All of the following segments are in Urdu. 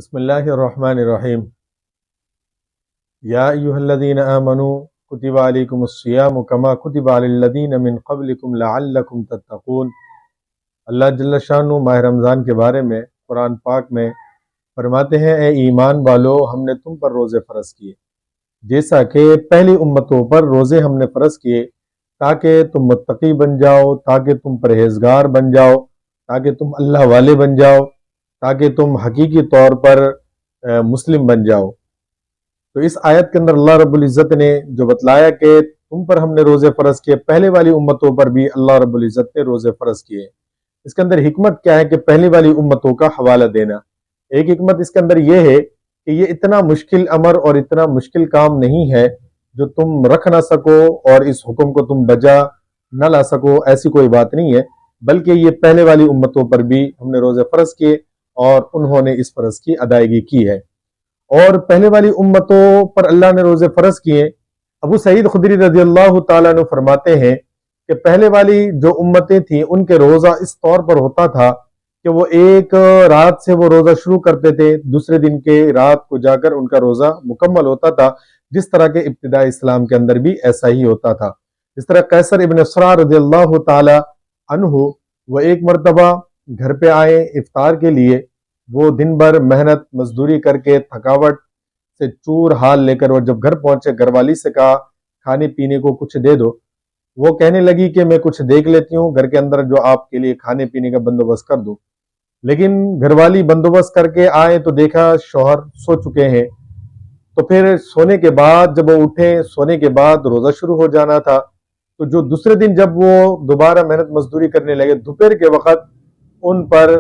بسم اللہ الرحمن الرحیم یا ایہا الذین آمنوا کتب علیکم الصیام کما کتب علی الذین من قبلکم لعلکم تتقون۔ اللہ جل شانہ ماہ رمضان کے بارے میں قرآن پاک میں فرماتے ہیں، اے ایمان والو، ہم نے تم پر روزے فرض کیے جیسا کہ پہلی امتوں پر روزے ہم نے فرض کیے تاکہ تم متقی بن جاؤ، تاکہ تم پرہیزگار بن جاؤ، تاکہ تم اللہ والے بن جاؤ، تاکہ تم حقیقی طور پر مسلم بن جاؤ۔ تو اس آیت کے اندر اللہ رب العزت نے جو بتلایا کہ تم پر ہم نے روزے فرض کیے، پہلے والی امتوں پر بھی اللہ رب العزت نے روزے فرض کیے۔ اس کے اندر حکمت کیا ہے کہ پہلی والی امتوں کا حوالہ دینا۔ ایک حکمت اس کے اندر یہ ہے کہ یہ اتنا مشکل امر اور اتنا مشکل کام نہیں ہے جو تم رکھ نہ سکو اور اس حکم کو تم بجا نہ لا سکو، ایسی کوئی بات نہیں ہے، بلکہ یہ پہلے والی امتوں پر بھی ہم نے روزے فرض کیے اور انہوں نے اس فرض کی ادائیگی کی ہے۔ اور پہلے والی امتوں پر اللہ نے روزے فرض کیے۔ ابو سعید خدری رضی اللہ تعالیٰ عنہ فرماتے ہیں کہ پہلے والی جو امتیں تھیں ان کے روزہ اس طور پر ہوتا تھا کہ وہ ایک رات سے وہ روزہ شروع کرتے تھے، دوسرے دن کے رات کو جا کر ان کا روزہ مکمل ہوتا تھا، جس طرح کے ابتدائی اسلام کے اندر بھی ایسا ہی ہوتا تھا۔ اس طرح قیصر ابن اسرار رضی اللہ تعالی عنہ وہ ایک مرتبہ گھر پہ آئے افطار کے لیے، وہ دن بھر محنت مزدوری کر کے تھکاوٹ سے چور حال لے کر وہ جب گھر پہنچے، گھر والی سے کہا کھانے پینے کو کچھ دے دو۔ وہ کہنے لگی کہ میں کچھ دیکھ لیتی ہوں گھر کے اندر جو آپ کے لیے کھانے پینے کا بندوبست کر دوں۔ لیکن گھر والی بندوبست کر کے آئے تو دیکھا شوہر سو چکے ہیں، تو پھر سونے کے بعد جب وہ اٹھے، سونے کے بعد روزہ شروع ہو جانا تھا، تو جو دوسرے دن جب وہ دوبارہ محنت مزدوری کرنے لگے، دوپہر کے وقت ان پر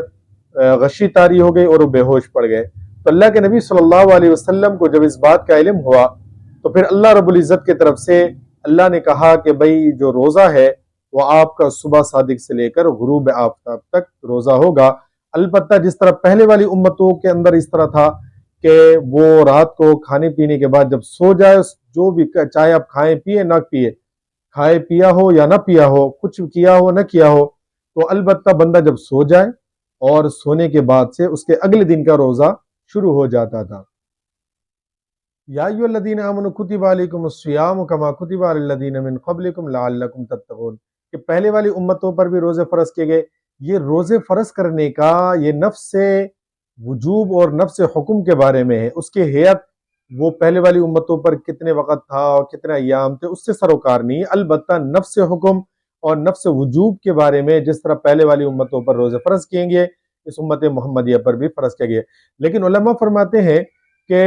غشی طاری ہو گئی اور وہ بے ہوش پڑ گئے۔ تو اللہ کے نبی صلی اللہ علیہ وسلم کو جب اس بات کا علم ہوا تو پھر اللہ رب العزت کی طرف سے اللہ نے کہا کہ بھئی جو روزہ ہے وہ آپ کا صبح صادق سے لے کر غروب آفتاب تک روزہ ہوگا۔ البتہ جس طرح پہلے والی امتوں کے اندر اس طرح تھا کہ وہ رات کو کھانے پینے کے بعد جب سو جائے، جو بھی چاہے آپ کھائیں پیے نہ پیے، کھائے پیا ہو یا نہ پیا ہو، کچھ کیا ہو نہ کیا ہو، تو البتہ بندہ جب سو جائے اور سونے کے بعد سے اس کے اگلے دن کا روزہ شروع ہو جاتا تھا۔ یا ایھا الذین آمنوا کتب علیکم الصیام کما کتب علی الذین من قبلکم لعلکم تتقون، کہ پہلے والی امتوں پر بھی روزے فرض کیے گئے۔ یہ روزے فرض کرنے کا یہ نفس وجوب اور نفس حکم کے بارے میں ہے، اس کی ہیئت وہ پہلے والی امتوں پر کتنے وقت تھا اور کتنے ایام تھے اس سے سروکار نہیں ہے، البتہ نفس حکم اور نفس وجوب کے بارے میں جس طرح پہلے والی امتوں پر روزے فرض کیے گئے، اس امت محمدیہ پر بھی فرض کیا گیا۔ لیکن علماء فرماتے ہیں کہ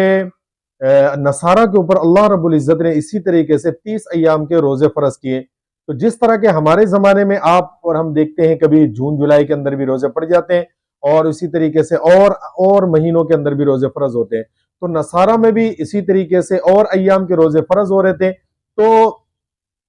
نصارہ کے اوپر اللہ رب العزت نے اسی طریقے سے 30 ایام کے روزے فرض کیے۔ تو جس طرح کے ہمارے زمانے میں آپ اور ہم دیکھتے ہیں کبھی جون جولائی کے اندر بھی روزے پڑ جاتے ہیں اور اسی طریقے سے اور مہینوں کے اندر بھی روزے فرض ہوتے ہیں، تو نصارہ میں بھی اسی طریقے سے اور ایام کے روزے فرض ہو رہے تھے۔ تو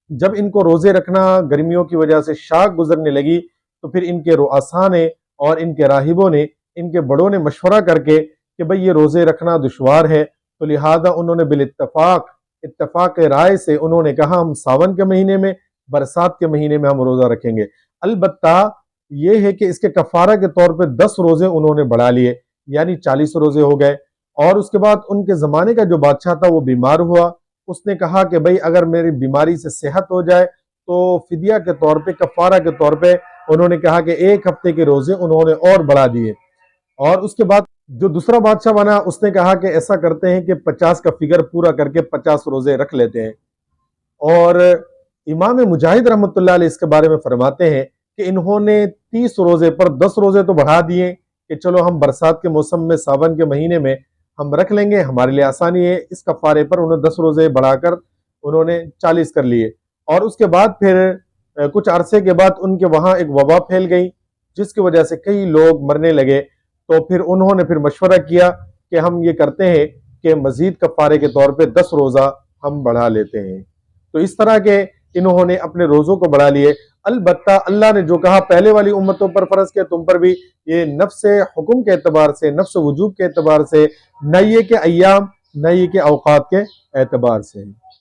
جب ان کو روزے رکھنا گرمیوں کی وجہ سے شاق گزرنے لگی تو پھر ان کے رؤساء نے اور ان کے راہبوں نے، ان کے بڑوں نے مشورہ کر کے کہ بھئی یہ روزے رکھنا دشوار ہے، تو لہذا انہوں نے اتفاق رائے سے انہوں نے کہا ہم ساون کے مہینے میں، برسات کے مہینے میں ہم روزہ رکھیں گے۔ البتہ یہ ہے کہ اس کے کفارہ کے طور پہ 10 روزے انہوں نے بڑھا لیے، یعنی 40 روزے ہو گئے۔ اور اس کے بعد ان کے زمانے کا جو بادشاہ تھا وہ بیمار ہوا، اس نے کہا کہ بھئی اگر میری بیماری سے صحت ہو جائے تو فدیہ کے طور پہ، کفارہ کے طور پہ انہوں نے کہا کہ 1 ہفتے کے روزے انہوں نے اور بڑھا دیے۔ اور اس کے بعد جو دوسرا بادشاہ بنا اس نے کہا کہ ایسا کرتے ہیں کہ 50 کا فگر پورا کر کے 50 روزے رکھ لیتے ہیں۔ اور امام مجاہد رحمۃ اللہ علیہ اس کے بارے میں فرماتے ہیں کہ انہوں نے 30 روزے پر 10 روزے تو بڑھا دیے کہ چلو ہم برسات کے موسم میں ساون کے مہینے میں ہم رکھ لیں گے، ہمارے لیے آسانی ہے۔ اس کفارے پر انہوں نے 10 روزے بڑھا کر انہوں نے 40 کر لیے۔ اور اس کے بعد پھر کچھ عرصے کے بعد ان کے وہاں ایک وبا پھیل گئی جس کی وجہ سے کئی لوگ مرنے لگے، تو پھر انہوں نے پھر مشورہ کیا کہ ہم یہ کرتے ہیں کہ مزید کفارے کے طور پہ 10 روزہ ہم بڑھا لیتے ہیں۔ تو اس طرح کے انہوں نے اپنے روزوں کو بڑھا لیے۔ البتہ اللہ نے جو کہا پہلے والی امتوں پر فرض کیا، تم پر بھی، یہ نفس حکم کے اعتبار سے، نفس وجوب کے اعتبار سے، نہ یہ کہ ایام، نہ یہ کہ اوقات کے اعتبار سے۔